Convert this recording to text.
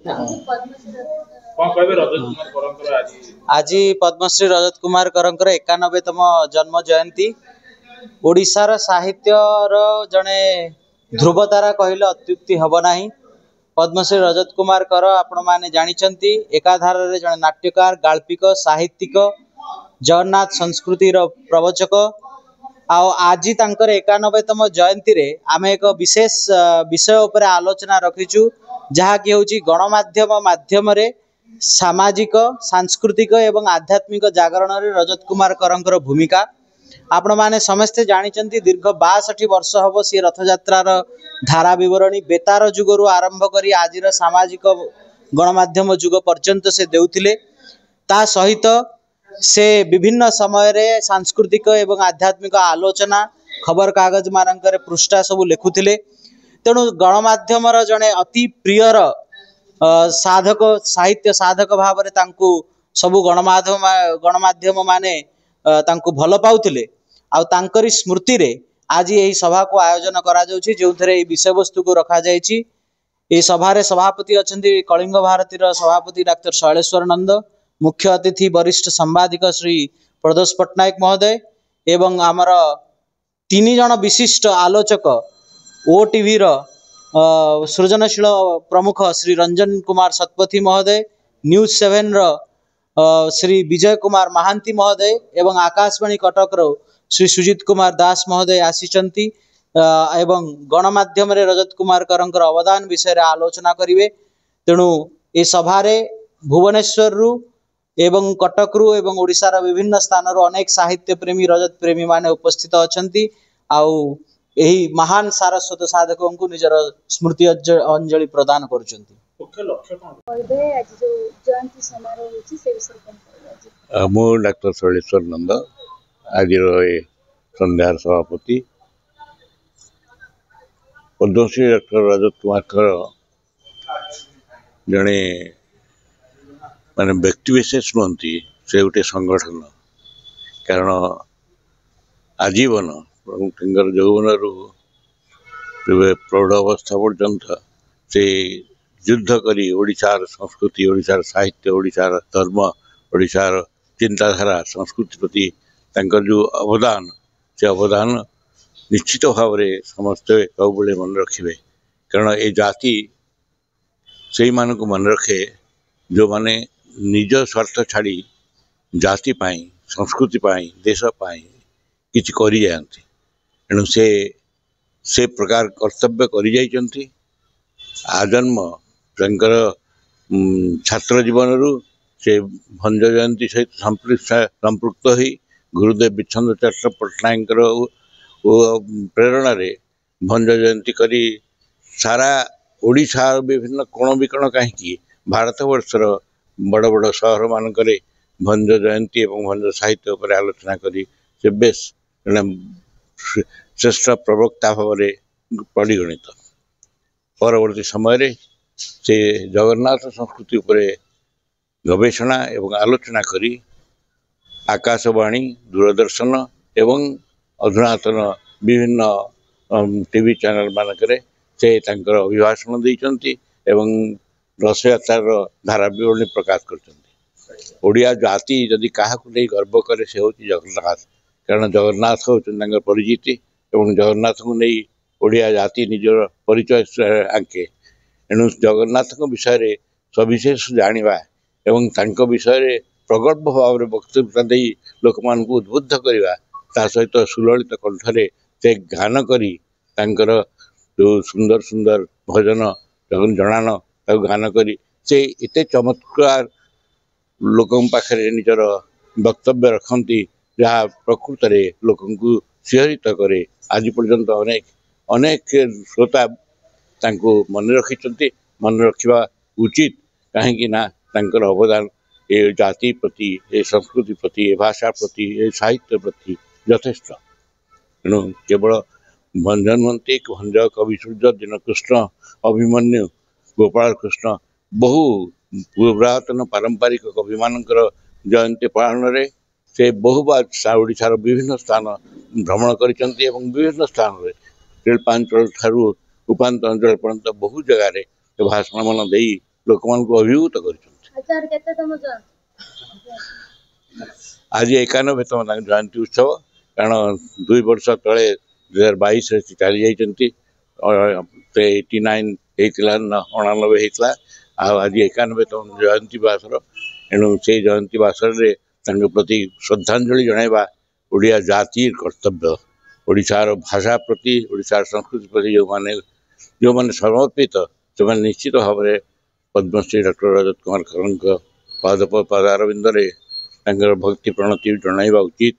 आज पद्मश्री रजत कुमार करंकर 91तम जन्म जयंती। ओडिशार साहित्यर जड़े ध्रुवतारा कहले अत्युक्ति हब नाही। पद्मश्री रजत कुमार कर आपण माने जानिचंती एकाधार रे जड़े नाट्यकार, गाल्पिक, साहित्यिक, जगन्नाथ संस्कृति प्रवचक। आज तांकर 91तम जयंती रे आमे एक विशेष विषय उपर आलोचना रखिचु, जहा कि होची गणमाध्यम माध्यम रे सामाजिक, सांस्कृतिक एवं आध्यात्मिक जागरण रे रजत कुमार करंकर भूमिका। आपण माने समस्ते जानिचंती दीर्घ 62 वर्ष हबो सी रथयात्रार धारा विवरणी बेतार जुगरु आरंभ करी आजिर सामाजिक गणमाध्यम जुग पर्यंत से देउथिले। ता सहित से विभिन्न समय रे सांस्कृतिक एवं आध्यात्मिक आलोचना खबर कागज मानकर पृष्ठा सब लिखुथिले। तेणु गणमाध्यम जड़े अति प्रियर साधक, साहित्य साधक भाव में तांकु सबु गणमाध्यम माने तांकु भल पाउथिले। आ तांकरी स्मृति रे आज यही सभा को आयोजन करा जाउछि, जो थरे विषय वस्तु को रखा जाइछि। ए सभा रे सभापति अछंती कलिंग भारतीर सभापति डाक्टर शैलेश्वर नंद, मुख्य अतिथि वरिष्ठ संवादिक श्री प्रदोष पट्टनायक महोदय एवं आमर 3 जन विशिष्ट आलोचक ओटीवी सृजनशील प्रमुख श्री रंजन कुमार शतपथी महोदय, न्यूज 7 श्री विजय कुमार महांती महोदय एवं आकाशवाणी कटक श्री सुजित कुमार दास महोदय आसीचंती एवं गणमाध्यम रे रजत कुमार करंकर अवदान विषय रे आलोचना करिवे। तेणु ए सभा रे भुवनेश्वर रु एवं कटक रु एवं ओडिशा रा विभिन्न स्थान रु अनेक साहित्य प्रेमी, रजत प्रेमी माने उपस्थित अछंती। आउ एही महान सारस्वत साधकों को निजर स्मृति अंजलि प्रदान करुचंती। मु डाक्टर शैलेश्वर नंद आज संध्यार सभापति। पद्मश्री डॉक्टर रजत कुमार कर जड़े माने व्यक्ति विशेष नुहति, से गोटे संगठन। कारण आजीवन यौवन प्रौढ़ अवस्था पर्यंत से युद्ध करी ओडिशार संस्कृति, ओडिशार साहित्य, ओडिशार धर्म, ओडिशार चिंताधारा संस्कृति प्रति तांकर जो अवदान, से अवदान निश्चित भाव में समस्ते सब मन रखिए। कारण ये जाति से मान को मन रखे जो माने निज स्वार्थ छाड़ी जाति पाई, संस्कृति पाई, देश पाई किछि करि जायंती। एणु से प्रकार कर्तव्य करि जाइचंती। आजन्म तांकर छात्र जीवन रु से भंज जयंती सहित संपृक्त हुई गुरुदेव विच्छंद चट्ट पट्टनायक प्रेरणा रे भंज जयंती करी सारा ओडिशा विभिन्न कोण विकोण कहीं भारत वर्षर बड़ बड़ सहर मानक भंज जयंती एवं भंज साहित्य पर आलोचना करी से बेस श्रेष्ठ प्रवक्ता भाव में परिगणित। परवर्ती समय से जगन्नाथ संस्कृति उपर गवेषणा एवं आलोचना करी आकाशवाणी, दूरदर्शन एवं अधुनातन विभिन्न टीवी चैनल मानक से तांकर अभिभाषण देइचंती एवं रथयात्रार धारा विवरणी प्रकाश करचंती। ओडिया जाति जदि काहाकु नै गर्व करे से होची जगन्नाथ। कारण जगन्नाथ होचन परिचिति एवं जगन्नाथ को नहीं ओडिया जाति निजर परिचय आंके। एणु जगन्नाथ विषय रे सविशेष जानिबा एवं तांको विषय रे प्रगल्भ भाव में वक्तव्यता दे लोक मान को उद्बुद्ध करवा, ता सहित सुललित कंठरे से गान करी तांकर जो सुंदर सुंदर भजन जनान गान करी से एते चमत्कार लोक पाखे निजर वक्तव्य रखती, जहाँ प्रकृत रे लोक शिहरित करे। आज पर्यंत अनेक अनेक श्रोता तांको मन रखिचंती, मन रखिबा उचित। कहीं ना तांकर अवदान ए जाति प्रति, ए संस्कृति प्रति, ए भाषा प्रति, ए साहित्य प्रति यथेष्ट। तेणु केवल भंजन मंत्री भंज कवि सूर्य दीनकृष्ण अभिमन्यु गोपाल कृष्ण बहु पुरातन पारंपरिक कवि मानकर जयंती पालन रे से बहुबार ओडिशार विभिन्न स्थान भ्रमण करिसंती एवं विभिन्न स्थान रे शिल्पांचल ठारू उपांत अंचल पर्यंत बहु जगार भाषण मान देई लोक अभिभूत कर आज 91तम जयंती उत्सव कारण 2 वर्ष तले 2022 चली जाती 89 होता 99 आज 91तम जयंती बासर एणु से जयंती बासर प्रति श्रद्धांजलि जनवा ओडिया जाति कर्तव्य ओडिशार भाषा प्रति ओडिशार संस्कृति प्रति जो माने समर्पित से निश्चित भाव में पद्मश्री डॉक्टर रजत कुमार खरंक पादारविंद भक्ति प्रणति जनवा उचित।